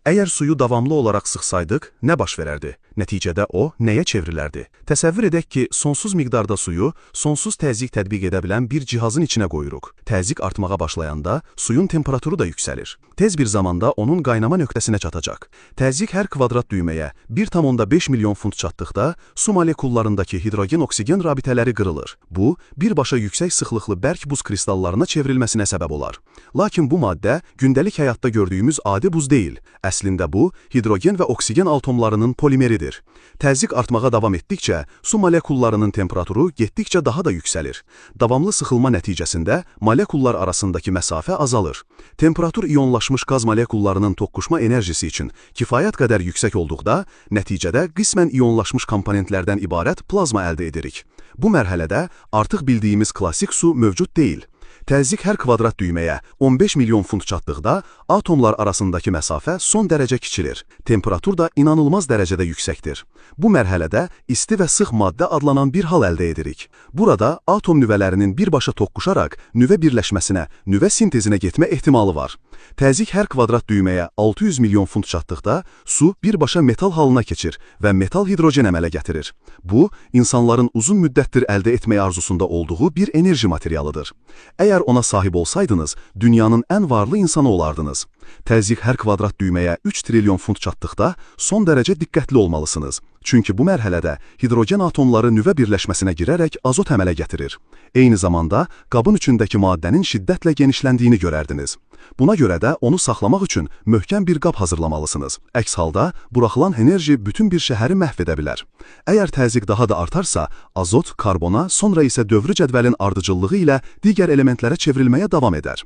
Əgər suyu davamlı olaraq sıxsaydıq, nə baş verərdi? Nəticədə o, nəyə çevrilərdi? Təsəvvür edək ki, sonsuz miqdarda suyu, sonsuz təzyiq tətbiq edə bilən bir cihazın içinə qoyuruq. Təzyiq artmağa başlayanda, suyun temperaturu da yüksəlir. Tez bir zamanda onun qaynama nöqtəsinə çatacaq. Təzyiq hər kvadrat düyməyə 1,5 milyon funt çatdıqda, su molekullarındakı hidrogen-oksigen rabitələri qırılır. Bu, birbaşa yüksək sıxlıqlı bərk buz kristallarına çevrilməsinə səbəb olar. Lakin bu maddə, gündəlik həyatda gördüyümüz adi buz deyil. Əslində bu, hidrogen və oksigen atomlarının polimeridir. Təzyiq artmağa davam etdikcə, su molekullarının temperaturu getdikcə daha da yüksəlir. Davamlı sıxılma nəticəsində molekullar arasındakı məsafə azalır. Temperatur iyonlaşmış qaz molekullarının toqquşma enerjisi üçün kifayət qədər yüksək olduqda, nəticədə qismən iyonlaşmış komponentlərdən ibarət plazma əldə edirik. Bu mərhələdə artıq bildiyimiz klassik su mövcud deyil. Təzyiq hər kvadrat düyməyə 15 milyon funt çatdıqda, atomlar arasındakı məsafə son dərəcə kiçilir. Temperatur da inanılmaz dərəcədə yüksəkdir. Bu mərhələdə isti və sıx maddə adlanan bir hal əldə edirik. Burada atom nüvələrinin birbaşa toqquşaraq nüvə birləşməsinə, nüvə sintezinə getmə ehtimalı var. Təzyiq hər kvadrat düyməyə 600 milyon funt çatdıqda, su birbaşa metal halına keçir və metal hidrogen əmələ gətirir. Bu, insanların uzun müddətdir əldə etməyə arzusunda olduğu bir enerji materialıdır. Əgər ona sahib olsaydınız, dünyanın ən varlı insanı olardınız. Təzyiq hər kvadrat düyməyə 3 trilyon funt çatdıqda, son dərəcə diqqətli olmalısınız. Çünki bu mərhələdə hidrogen atomları nüvə birləşməsinə girərək azot əmələ gətirir. Eyni zamanda, qabın içindəki maddənin şiddətlə genişləndiyini görərdiniz. Buna görə də onu saxlamaq üçün möhkəm bir qab hazırlamalısınız. Əks halda, buraxılan enerji bütün bir şəhəri məhv edə bilər. Əgər təzyiq daha da artarsa, azot, karbona, sonra isə dövrü cədvəlin ardıcıllığı ilə digər elementlərə çevrilməyə davam edər.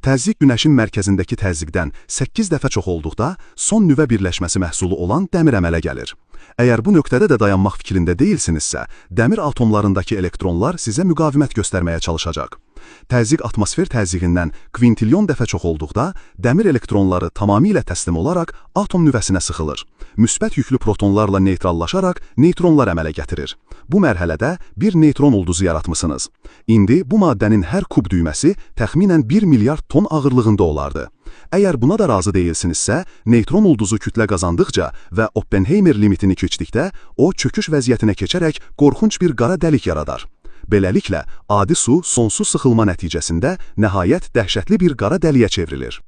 Təzyiq günəşin mərkəzindəki təzyiqdən 8 dəfə çox olduqda, son nüvə birləşməsi məhsulu olan dəmir əmələ gəlir. Əgər bu nöqtədə də dayanmaq fikrində deyilsinizsə, dəmir atomlarındakı elektronlar sizə müqavimət göstərməyə çalışacaq. Təzyiq atmosfer təzyiqindən kvintilyon dəfə çox olduqda, dəmir elektronları tamamilə təslim olaraq atom nüvəsinə sıxılır. Müsbət yüklü protonlarla neytrallaşaraq neйтronlar əmələ gətirir. Bu mərhələdə bir neytron ulduzu yaratmısınız. İndi bu maddənin hər kub düyməsi təxminən 1 milyard ton ağırlığında olardı. Əgər buna da razı deyilsinizsə, neytron ulduzu kütlə qazandıqca və Oppenheimer limitini keçdikdə, o çöküş vəziyyətinə keçərək qorxunc bir qara dəlik yaradar. Beləliklə, adi su sonsuz sıxılma nəticəsində nəhayət dəhşətli bir qara dəliyə çevrilir.